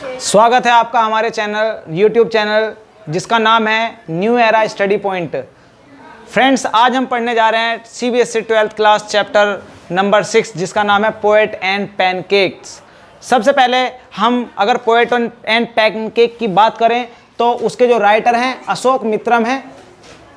स्वागत है आपका हमारे चैनल यूट्यूब चैनल जिसका नाम है new era study point. Friends, आज हम पढ़ने जा रहे हैं CBSE 12th class chapter number 6 जिसका नाम है पोएट एंड पैनकेक्स। सबसे पहले हम अगर पोएट एंड पैनकेक की बात करें तो उसके जो राइटर हैं अशोक मित्रम हैं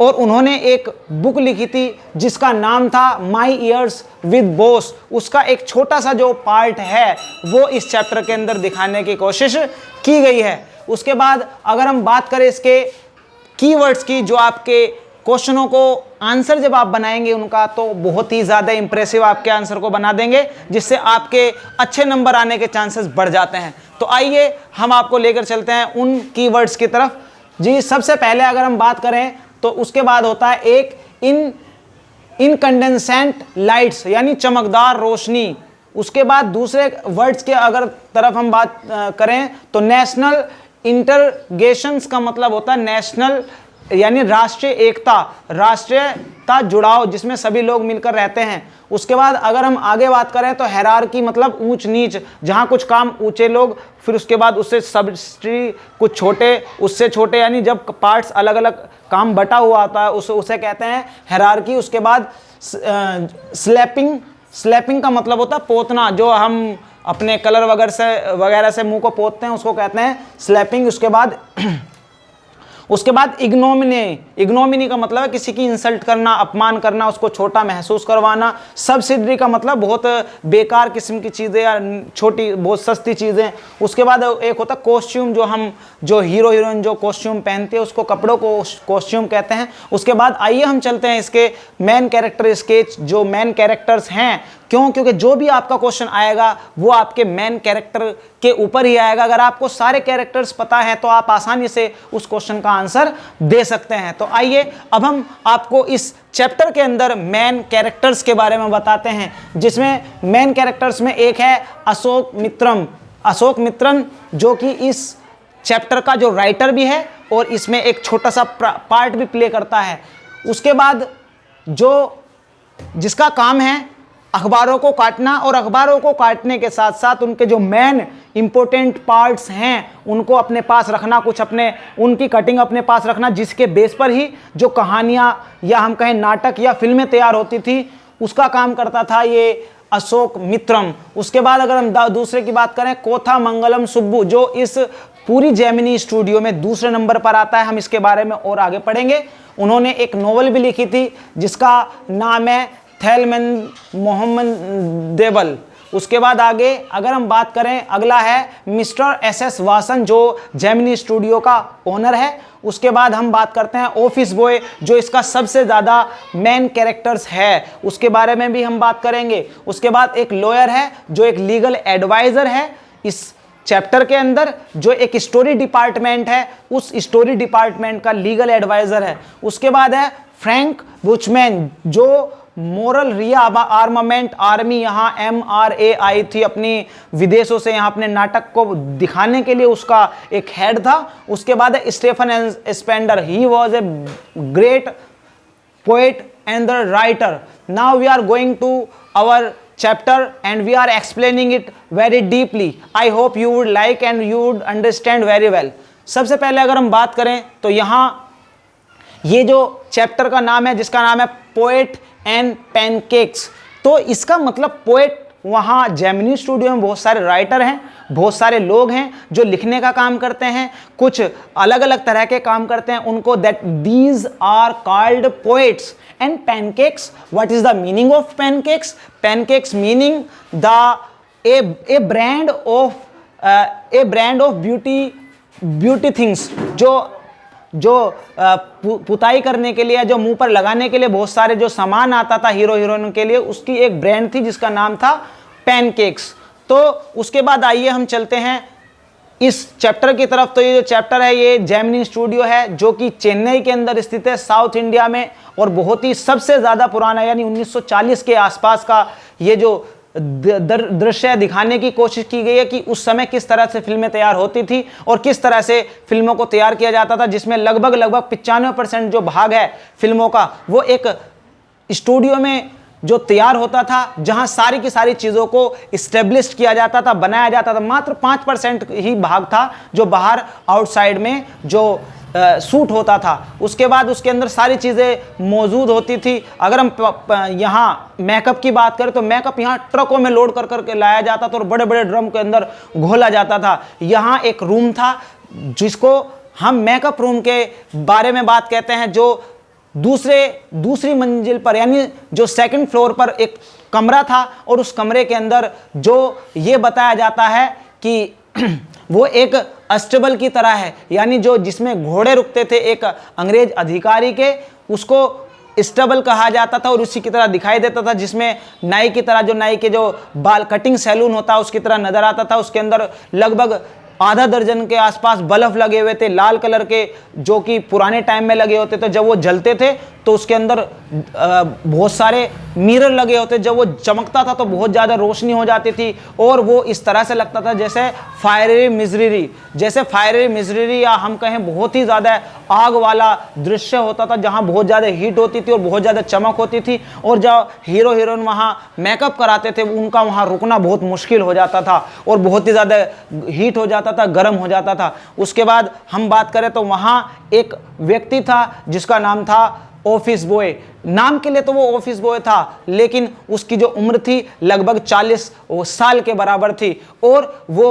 और उन्होंने एक बुक लिखी थी जिसका नाम था माई ईयर्स विद बोस। उसका एक छोटा सा जो पार्ट है वो इस चैप्टर के अंदर दिखाने की कोशिश की गई है। उसके बाद अगर हम बात करें इसके कीवर्ड्स की, जो आपके क्वेश्चनों को आंसर जब आप बनाएंगे उनका तो बहुत ही ज़्यादा इंप्रेसिव आपके आंसर को बना देंगे, जिससे आपके अच्छे नंबर आने के चांसेस बढ़ जाते हैं। तो आइए हम आपको लेकर चलते हैं उन कीवर्ड्स की तरफ। जी, सबसे पहले अगर हम बात करें तो उसके बाद होता है एक इनकंडेंसेंट लाइट्स यानी चमकदार रोशनी। उसके बाद दूसरे वर्ड्स के अगर तरफ हम बात करें तो नेशनल इंटरगेशंस का मतलब होता है नेशनल यानी राष्ट्रीय एकता, राष्ट्रीयता जुड़ाव जिसमें सभी लोग मिलकर रहते हैं। उसके बाद अगर हम आगे बात करें तो हायरार्की मतलब ऊंच नीच, जहां कुछ काम ऊंचे लोग, फिर उसके बाद उससे सबस्ट्री कुछ छोटे, उससे छोटे, यानी जब पार्ट्स अलग अलग काम बटा हुआ होता है उसे कहते हैं हायरार्की। उसके बाद स्लैपिंग का मतलब होता है पोतना, जो हम अपने कलर वगैरह से मुंह को पोतते हैं उसको कहते हैं स्लैपिंग। उसके बाद इग्नोमिनी का मतलब है किसी की इंसल्ट करना, अपमान करना, उसको छोटा महसूस करवाना। सब्सिडरी का मतलब बहुत बेकार किस्म की चीज़ें या छोटी बहुत सस्ती चीज़ें। उसके बाद एक होता है कॉस्ट्यूम, जो हीरो हीरोइन जो कॉस्ट्यूम पहनते हैं उसको कपड़ों को कॉस्ट्यूम कहते हैं। उसके बाद आइए हम चलते हैं इसके मेन कैरेक्टर स्केच, जो मेन कैरेक्टर्स हैं। क्योंकि जो भी आपका क्वेश्चन आएगा वो आपके मेन कैरेक्टर के ऊपर ही आएगा। अगर आपको सारे कैरेक्टर्स पता है तो आप आसानी से उस क्वेश्चन का आंसर दे सकते हैं। तो आइए अब हम आपको इस चैप्टर के अंदर मेन कैरेक्टर्स के बारे में बताते हैं, जिसमें मेन कैरेक्टर्स में एक है अशोक मित्रम जो कि इस चैप्टर का जो राइटर भी है और इसमें एक छोटा सा पार्ट भी प्ले करता है। उसके बाद जिसका काम है अखबारों को काटना, और अखबारों को काटने के साथ साथ उनके जो मेन इंपॉर्टेंट पार्ट्स हैं उनको अपने पास रखना, उनकी कटिंग अपने पास रखना, जिसके बेस पर ही जो कहानियाँ या हम कहें नाटक या फिल्में तैयार होती थी उसका काम करता था ये अशोक मित्रम। उसके बाद अगर हम दूसरे की बात करें कोथा मंगलम सुब्बू, जो इस पूरी जेमिनी स्टूडियो में दूसरे नंबर पर आता है। हम इसके बारे में और आगे पढ़ेंगे। उन्होंने एक नोवेल भी लिखी थी जिसका नाम है थैलमन मोहम्मद देवल। उसके बाद आगे अगर हम बात करें, अगला है मिस्टर एस वासन जो जेमिनी स्टूडियो का ओनर है। उसके बाद हम बात करते हैं ऑफिस बॉय, जो इसका सबसे ज़्यादा मेन कैरेक्टर्स है, उसके बारे में भी हम बात करेंगे। उसके बाद एक लॉयर है जो एक लीगल एडवाइज़र है इस चैप्टर के अंदर, जो एक स्टोरी डिपार्टमेंट है उस स्टोरी डिपार्टमेंट का लीगल एडवाइज़र है। उसके बाद है फ्रैंक बुचमैन जो मोरल रिया आर्मामेंट आर्मी, यहाँ MRA आई थी अपनी विदेशों से यहाँ अपने नाटक को दिखाने के लिए, उसका एक हेड था। उसके बाद है Stephen Spender, he was a great poet and the writer. Now we are going to our chapter and we are explaining it very deeply. I hope you would like and you would understand very well. सबसे पहले अगर हम बात करें तो यहाँ ये जो चैप्टर का नाम है जिसका नाम है पोएट एंड पैनकेक्स, तो इसका मतलब पोएट, वहाँ जेमिनी स्टूडियो में बहुत सारे राइटर हैं, बहुत सारे लोग हैं जो लिखने का काम करते हैं, कुछ अलग अलग तरह के काम करते हैं, उनको these are called poets. And pancakes, what is the meaning of pancakes? Pancakes meaning a brand of beauty things, जो पुताई करने के लिए, जो मुंह पर लगाने के लिए बहुत सारे जो सामान आता था हीरो हीरोइन के लिए, उसकी एक ब्रांड थी जिसका नाम था पैनकेक्स। तो उसके बाद आइए हम चलते हैं इस चैप्टर की तरफ। तो ये जो चैप्टर है ये जेमिनी स्टूडियो है जो कि चेन्नई के अंदर स्थित है, साउथ इंडिया में, और बहुत ही सबसे ज़्यादा पुराना यानी 1940 के आसपास का ये जो दृश्य दिखाने की कोशिश की गई है कि उस समय किस तरह से फिल्में तैयार होती थी और किस तरह से फिल्मों को तैयार किया जाता था, जिसमें लगभग 95% जो भाग है फिल्मों का वो एक स्टूडियो में जो तैयार होता था, जहां सारी की सारी चीज़ों को इस्टेब्लिश किया जाता था, बनाया जाता था, मात्र 5% ही भाग था जो बाहर आउटसाइड में जो सूट होता था। उसके बाद उसके अंदर सारी चीज़ें मौजूद होती थी। अगर हम यहाँ मेकअप की बात करें तो मेकअप यहाँ ट्रकों में लोड कर करके लाया जाता था और बड़े बड़े ड्रम के अंदर घोला जाता था। यहाँ एक रूम था जिसको हम मेकअप रूम के बारे में बात कहते हैं, जो दूसरी मंजिल पर यानी जो सेकंड फ्लोर पर एक कमरा था और उस कमरे के अंदर जो ये बताया जाता है कि वो एक अस्टेबल की तरह है, यानी जो जिसमें घोड़े रुकते थे एक अंग्रेज अधिकारी के, उसको स्टेबल कहा जाता था और उसी की तरह दिखाई देता था, जिसमें नाई की तरह जो नाई के जो बाल कटिंग सैलून होता है उसकी तरह नजर आता था। उसके अंदर लगभग आधा दर्जन के आसपास बल्ब लगे हुए थे लाल कलर के, जो कि पुराने टाइम में लगे होते थे। जब वो जलते थे तो उसके अंदर बहुत सारे मिरर लगे होते, जब वो चमकता था तो बहुत ज़्यादा रोशनी हो जाती थी और वो इस तरह से लगता था जैसे फायरी मिजरी या हम कहें बहुत ही ज़्यादा आग वाला दृश्य होता था, जहाँ बहुत ज़्यादा हीट होती थी और बहुत ज़्यादा चमक होती थी। और जब हीरो हीरोइन वहाँ मेकअप कराते थे उनका वहाँ रुकना बहुत मुश्किल हो जाता था और बहुत ही ज़्यादा हीट हो जाता था, गर्म हो जाता था। उसके बाद हम बात करें तो वहाँ एक व्यक्ति था जिसका नाम था ऑफिस बॉय। नाम के लिए तो वो ऑफिस बॉय था, लेकिन उसकी जो उम्र थी लगभग 40 साल के बराबर थी और वो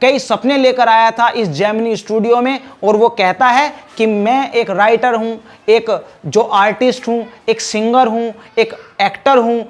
कई सपने लेकर आया था इस जेमिनी स्टूडियो में। और वो कहता है कि मैं एक राइटर हूँ, एक जो आर्टिस्ट हूँ, एक सिंगर हूँ, एक एक्टर हूँ,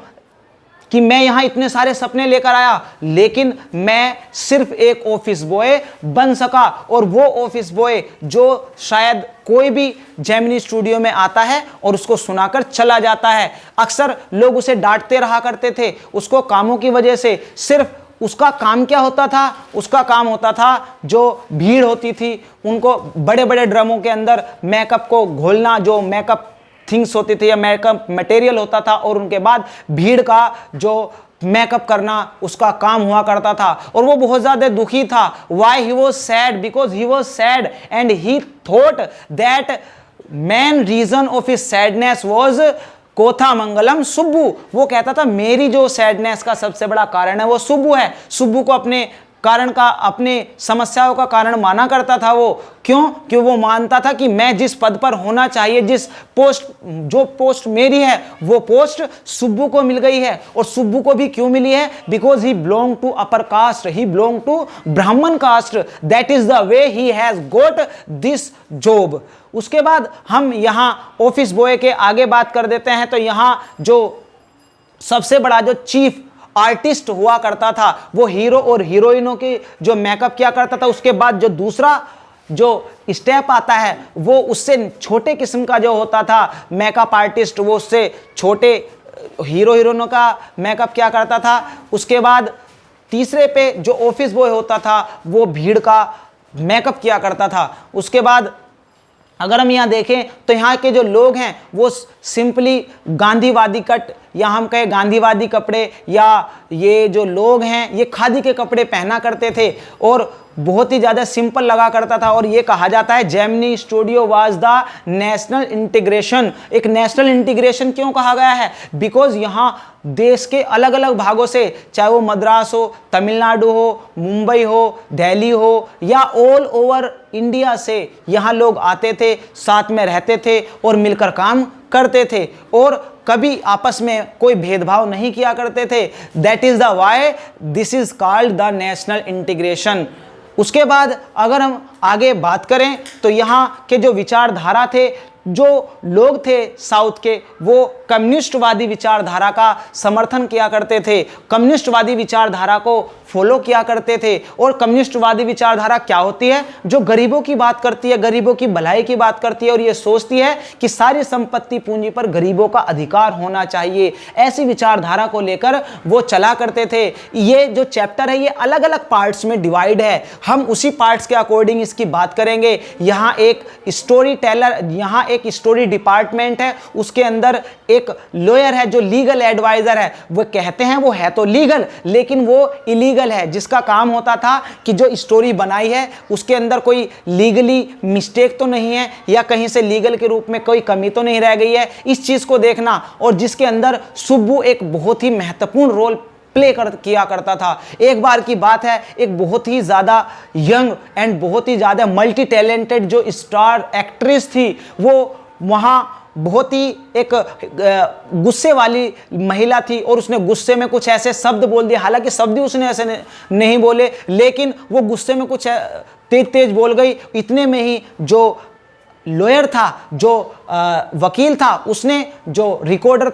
कि मैं यहाँ इतने सारे सपने लेकर आया, लेकिन मैं सिर्फ एक ऑफिस बॉय बन सका। और वो ऑफिस बॉय जो शायद कोई भी जेमिनी स्टूडियो में आता है और उसको सुनाकर चला जाता है। अक्सर लोग उसे डांटते रहा करते थे उसको कामों की वजह से। सिर्फ उसका काम क्या होता था? उसका काम होता था जो भीड़ होती थी उनको बड़े बड़े ड्रमों के अंदर मेकअप को घोलना, जो मेकअप थिंग्स होती थी या मेकअप मटेरियल होता था, और उनके बाद भीड़ का जो मेकअप करना उसका काम हुआ करता था। और वो बहुत ज़्यादा दुखी था। Why he was sad? Because he was sad and he thought that main reason of his sadness was Kothamangalam Subbu. वो कहता था मेरी जो सैडनेस का सबसे बड़ा कारण है वो सुब्बू है। सुब्बू को अपने कारण का, अपने समस्याओं का कारण माना करता था वो। क्यों? क्यों वो मानता था कि मैं जिस पद पर होना चाहिए, जो पोस्ट मेरी है, वो पोस्ट सुब्बू को मिल गई है। और सुब्बू को भी क्यों मिली है? Because he belong to upper caste, he belong to Brahmin caste, that is the way he has got this job. उसके बाद हम यहाँ ऑफिस बॉय के आगे बात कर देते हैं। तो यहाँ जो सबसे बड़ा जो चीफ आर्टिस्ट हुआ करता था वो हीरो और हीरोइनों की जो मेकअप किया करता था। उसके बाद जो दूसरा जो स्टेप आता है वो उससे छोटे किस्म का जो होता था मेकअप आर्टिस्ट, वो उससे छोटे हीरो हीरोइनों का मेकअप किया करता था। उसके बाद तीसरे पे जो ऑफिस बॉय होता था वो भीड़ का मेकअप किया करता था। उसके बाद अगर हम यहाँ देखें तो यहाँ के जो लोग हैं वो सिंपली गांधीवादी कट या हम कहें गांधीवादी कपड़े, या ये जो लोग हैं ये खादी के कपड़े पहना करते थे और बहुत ही ज़्यादा सिंपल लगा करता था। और ये कहा जाता है Gemini studio was the national integration. एक नेशनल इंटीग्रेशन क्यों कहा गया है? बिकॉज यहाँ देश के अलग अलग भागों से, चाहे वो मद्रास हो, तमिलनाडु हो, मुंबई हो, दिल्ली हो, या ऑल ओवर इंडिया से यहाँ लोग आते थे, साथ में रहते थे और मिलकर काम करते थे और कभी आपस में कोई भेदभाव नहीं किया करते थे। That is the why this is called the national integration. उसके बाद अगर हम आगे बात करें तो यहाँ के जो विचारधारा थे, जो लोग थे साउथ के, वो कम्युनिस्टवादी विचारधारा का समर्थन किया करते थे, कम्युनिस्टवादी विचारधारा को फॉलो किया करते थे। और कम्युनिस्टवादी विचारधारा क्या होती है? जो गरीबों की बात करती है, गरीबों की भलाई की बात करती है और ये सोचती है कि सारी संपत्ति पूंजी पर गरीबों का अधिकार होना चाहिए। ऐसी विचारधारा को लेकर वो चला करते थे। ये जो चैप्टर है ये अलग अलग पार्ट्स में डिवाइड है, हम उसी पार्ट्स के अकॉर्डिंग इसकी बात करेंगे। यहाँ एक स्टोरी टेलर, यहाँ एक स्टोरी डिपार्टमेंट है, उसके अंदर एक लॉयर है, जो लीगल एडवाइजर है, वो कहते हैं वो है तो लीगल लेकिन वो इलीगल है, जिसका काम होता था कि जो स्टोरी बनाई है उसके अंदर कोई लीगली मिस्टेक तो नहीं है या कहीं से लीगल के रूप में कोई कमी तो नहीं रह गई है, इस चीज को देखना। और जिसके अंदर सुब्बू एक बहुत ही महत्वपूर्ण रोल किया करता था। एक बार की बात है, एक बहुत ही ज़्यादा यंग एंड बहुत ही ज़्यादा मल्टी टैलेंटेड जो स्टार एक्ट्रेस थी, वो वहाँ बहुत ही एक गुस्से वाली महिला थी और उसने गुस्से में कुछ ऐसे शब्द बोल दिए। हालांकि शब्द उसने ऐसे नहीं बोले, लेकिन वो गुस्से में कुछ तेज तेज बोल गई। इतने में ही जो लॉयर था, जो वकील था, उसने जो रिकॉर्डर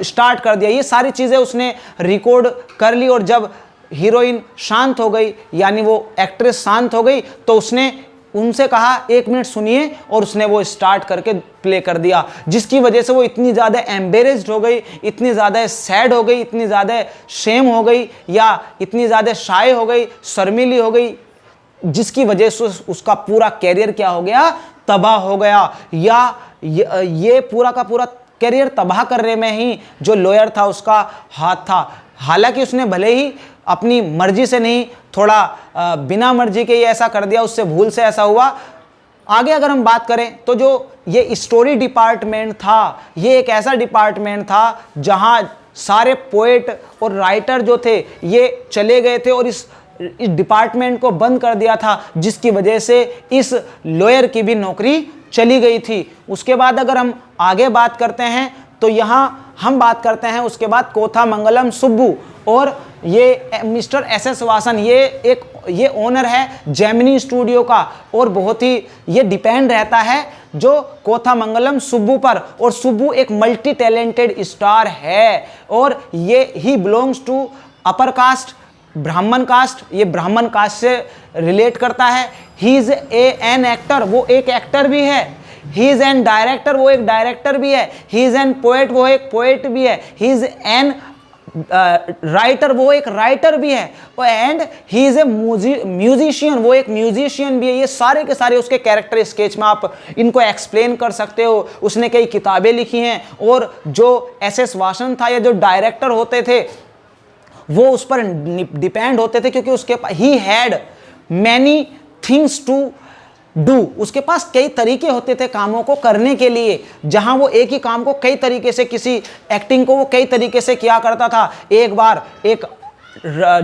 स्टार्ट कर दिया। ये सारी चीज़ें उसने रिकॉर्ड कर ली और जब हीरोइन शांत हो गई, यानी वो एक्ट्रेस शांत हो गई, तो उसने उनसे कहा 1 मिनट सुनिए, और उसने वो स्टार्ट करके प्ले कर दिया, जिसकी वजह से वो इतनी ज़्यादा एम्बेरेस्ड हो गई, इतनी ज़्यादा सैड हो गई, इतनी ज़्यादा शेम हो गई या इतनी ज़्यादा शाय हो गई, शर्मीली हो गई, जिसकी वजह से उसका पूरा कैरियर क्या हो गया, तबाह हो गया। या ये पूरा का पूरा कैरियर तबाह करने में ही जो लॉयर था उसका हाथ था। हालांकि उसने भले ही अपनी मर्जी से नहीं, थोड़ा बिना मर्जी के ये ऐसा कर दिया, उससे भूल से ऐसा हुआ। आगे अगर हम बात करें तो जो ये स्टोरी डिपार्टमेंट था, ये एक ऐसा डिपार्टमेंट था जहां सारे पोएट और राइटर जो थे ये चले गए थे और इस डिपार्टमेंट को बंद कर दिया था, जिसकी वजह से इस लॉयर की भी नौकरी चली गई थी। उसके बाद अगर हम आगे बात करते हैं तो यहाँ हम बात करते हैं उसके बाद कोथामंगलम सुब्बू, और ये मिस्टर एस.एस. वासन, ये ओनर है जेमिनी स्टूडियो का, और बहुत ही ये डिपेंड रहता है जो कोथामंगलम सुब्बू पर। और सुब्बू एक मल्टी टैलेंटेड स्टार है और ये he belongs to upper caste, Brahmin caste, ये ब्राह्मण कास्ट से रिलेट करता है। ही इज एन एक्टर, वो एक एक्टर भी है। ही इज एन डायरेक्टर, वो एक डायरेक्टर भी है। ही इज एन पोएट, वो एक पोएट भी है। ही इज एन राइटर, वो एक राइटर भी है। And he is a musician, वो एक म्यूजिशियन भी है। ये सारे के सारे उसके कैरेक्टर स्केच में आप इनको एक्सप्लेन कर सकते हो। उसने कई किताबें लिखी हैं, और जो एस.एस. वासन था या जो डायरेक्टर होते थे वो उस पर डिपेंड होते थे, क्योंकि उसके पास he had many things to do, उसके पास कई तरीके होते थे कामों को करने के लिए। जहां वो एक ही काम को कई तरीके से, किसी एक्टिंग को वो कई तरीके से किया करता था। एक बार एक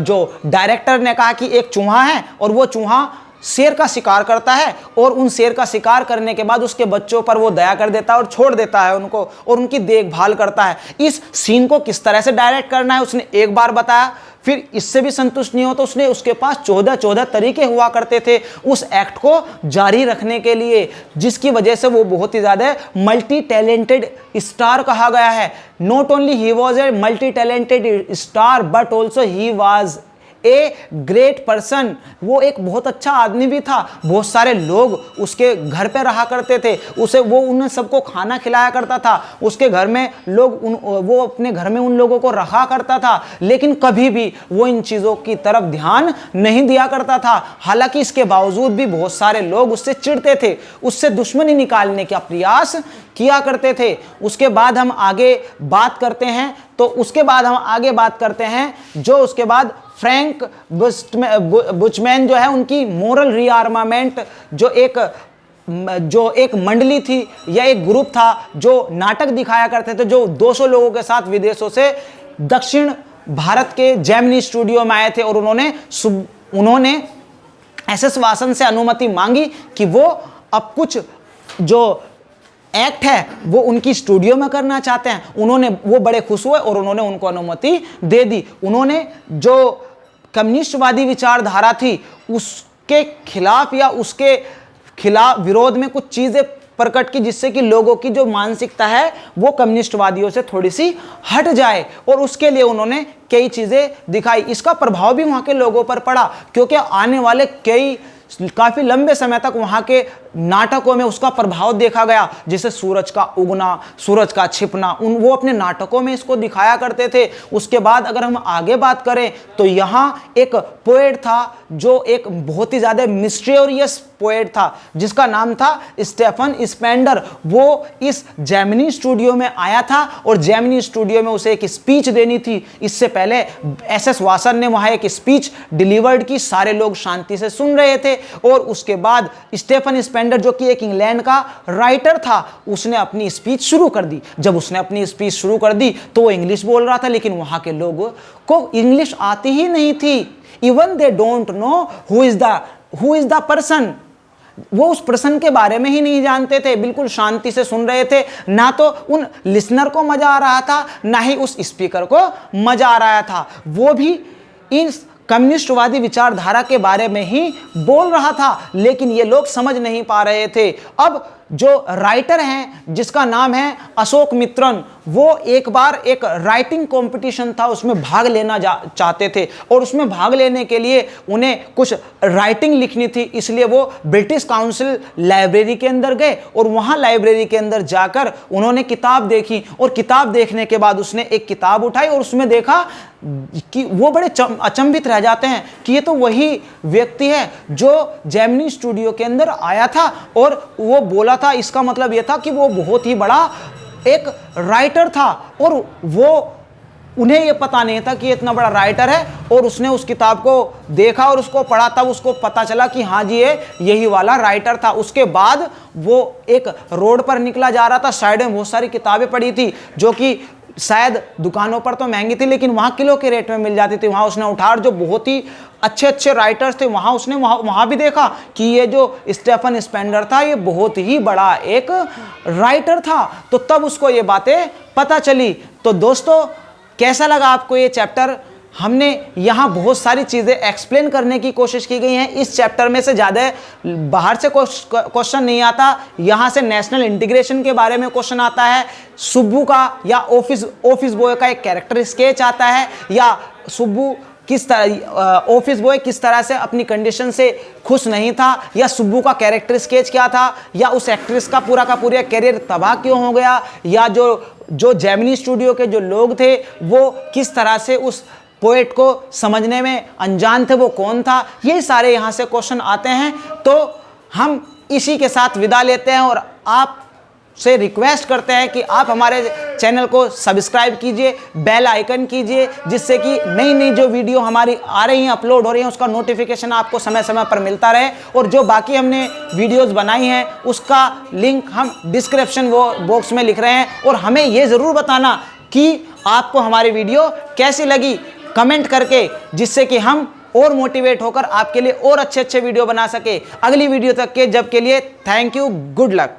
जो डायरेक्टर ने कहा कि एक चूहा है और वो चूहा शेर का शिकार करता है, और उन शेर का शिकार करने के बाद उसके बच्चों पर वो दया कर देता है और छोड़ देता है उनको, और उनकी देखभाल करता है। इस सीन को किस तरह से डायरेक्ट करना है उसने एक बार बताया। फिर इससे भी संतुष्ट नहीं हो तो उसने, उसके पास 14 तरीके हुआ करते थे उस एक्ट को जारी रखने के लिए, जिसकी वजह से वो बहुत ही ज़्यादा मल्टी टैलेंटेड स्टार कहा गया है। Not only he was a multi talented star but also he was a great person, वो एक बहुत अच्छा आदमी भी था। बहुत सारे लोग उसके घर पे रहा करते थे, वो उन सबको खाना खिलाया करता था। उसके घर में वो अपने घर में उन लोगों को रखा करता था, लेकिन कभी भी वो इन चीज़ों की तरफ ध्यान नहीं दिया करता था। हालांकि इसके बावजूद भी बहुत सारे लोग उससे चिढ़ते थे, उससे दुश्मनी निकालने का प्रयास किया करते थे। उसके बाद हम आगे बात करते हैं जो उसके बाद फ्रैंक बुचमैन जो है, उनकी मोरल रीआर्मामेंट, जो एक मंडली थी या एक ग्रुप था जो नाटक दिखाया करते थे, जो 200 लोगों के साथ विदेशों से दक्षिण भारत के जेमिनी स्टूडियो में आए थे, और उन्होंने एस.एस. वासन से अनुमति मांगी कि वो अब कुछ जो एक्ट है वो उनकी स्टूडियो में करना चाहते हैं। वो बड़े खुश हुए और उन्होंने उनको अनुमति दे दी। उन्होंने जो कम्युनिस्टवादी विचारधारा थी उसके खिलाफ या उसके खिलाफ विरोध में कुछ चीज़ें प्रकट की, जिससे कि लोगों की जो मानसिकता है वो कम्युनिस्टवादियों से थोड़ी सी हट जाए, और उसके लिए उन्होंने कई चीज़ें दिखाई। इसका प्रभाव भी वहाँ के लोगों पर पड़ा, क्योंकि आने वाले कई काफ़ी लंबे समय तक वहाँ के नाटकों में उसका प्रभाव देखा गया, जैसे सूरज का उगना, सूरज का छिपना, वो अपने नाटकों में इसको दिखाया करते थे। उसके बाद अगर हम आगे बात करें तो यहाँ एक पोएट था जो एक बहुत ही ज़्यादा मिस्टीरियस पोएट था जिसका नाम था स्टेफन स्पेंडर। वो इस जेमिनी स्टूडियो में आया था और जेमिनी स्टूडियो में उसे एक स्पीच देनी थी। इससे पहले एस.एस. वासन ने वहाँ एक स्पीच डिलीवर्ड की, सारे लोग शांति से सुन रहे थे। और उसके बाद स्टेफन स्पेंडर जो कि एक इंग्लैंड का राइटर था, उसने अपनी स्पीच शुरू कर दी। जब उसने अपनी स्पीच शुरू कर दी तो वो इंग्लिश बोल रहा था, लेकिन वहाँ के लोगों को इंग्लिश आती ही नहीं थी। Even they don't know who is the person, वो उस पर्सन के बारे में ही नहीं जानते थे, बिल्कुल शांति से सुन रहे थे। ना तो उन लिसनर को मजा आ रहा था, ना ही उस स्पीकर को मजा आ रहा था। वो भी इस कम्युनिस्टवादी विचारधारा के बारे में ही बोल रहा था, लेकिन ये लोग समझ नहीं पा रहे थे। अब जो राइटर हैं जिसका नाम है अशोक मित्रन, वो एक बार एक राइटिंग कंपटीशन था, उसमें भाग लेना चाहते थे और उसमें भाग लेने के लिए उन्हें कुछ राइटिंग लिखनी थी। इसलिए वो ब्रिटिश काउंसिल लाइब्रेरी के अंदर गए और वहाँ लाइब्रेरी के अंदर जाकर उन्होंने किताब देखी और किताब देखने के बाद उसने एक किताब उठाई और उसमें देखा कि वो बड़े अचंभित रह जाते हैं कि ये तो वही व्यक्ति है जो जेमिनी स्टूडियो के अंदर आया था और वो बोला था। इसका मतलब ये था कि वो बहुत ही बड़ा एक राइटर था और वो उन्हें ये पता नहीं था कि इतना बड़ा राइटर है। और उसने उस किताब को देखा और उसको पढ़ा, तब उसको पता चला कि हाँ जी ये यही वाला राइटर था। उसके बाद वो एक रोड पर निकला जा रहा था, साइड में बहुत सारी किताबें पड़ी थी जो कि शायद दुकानों पर तो महंगी थी लेकिन वहाँ किलो के रेट में मिल जाती थी। वहाँ उसने उठा, जो बहुत ही अच्छे अच्छे राइटर्स थे वहाँ उसने वहाँ भी देखा कि ये जो स्टेफन स्पेंडर था ये बहुत ही बड़ा एक राइटर था। तो तब उसको ये बातें पता चली। तो दोस्तों कैसा लगा आपको ये चैप्टर? हमने यहाँ बहुत सारी चीज़ें एक्सप्लेन करने की कोशिश की गई हैं। इस चैप्टर में से ज़्यादा बाहर से क्वेश्चन नहीं आता, यहाँ से नेशनल इंटीग्रेशन के बारे में क्वेश्चन आता है, सुब्बू का या ऑफिस बॉय का एक कैरेक्टर स्केच आता है, या सुब्बू किस तरह ऑफिस बॉय किस तरह से अपनी कंडीशन से खुश नहीं था, या सुब्बू का कैरेक्टर स्केच क्या था, या उस एक्ट्रेस का पूरा कैरियर तबाह क्यों हो गया, या जो जेमिनी स्टूडियो के जो लोग थे वो किस तरह से उस पोएट को समझने में अनजान थे, वो कौन था। ये सारे यहाँ से क्वेश्चन आते हैं। तो हम इसी के साथ विदा लेते हैं और आप से रिक्वेस्ट करते हैं कि आप हमारे चैनल को सब्सक्राइब कीजिए, बेल आइकन कीजिए, जिससे कि नई नई जो वीडियो हमारी आ रही हैं, अपलोड हो रही हैं, उसका नोटिफिकेशन आपको समय समय पर मिलता रहे। और जो बाकी हमने वीडियोस बनाई हैं उसका लिंक हम डिस्क्रिप्शन बॉक्स में लिख रहे हैं। और हमें ये ज़रूर बताना कि आपको हमारी वीडियो कैसी लगी कमेंट करके, जिससे कि हम और मोटिवेट होकर आपके लिए और अच्छे अच्छे वीडियो बना सके। अगली वीडियो तक के जब के लिए थैंक यू, गुड लक।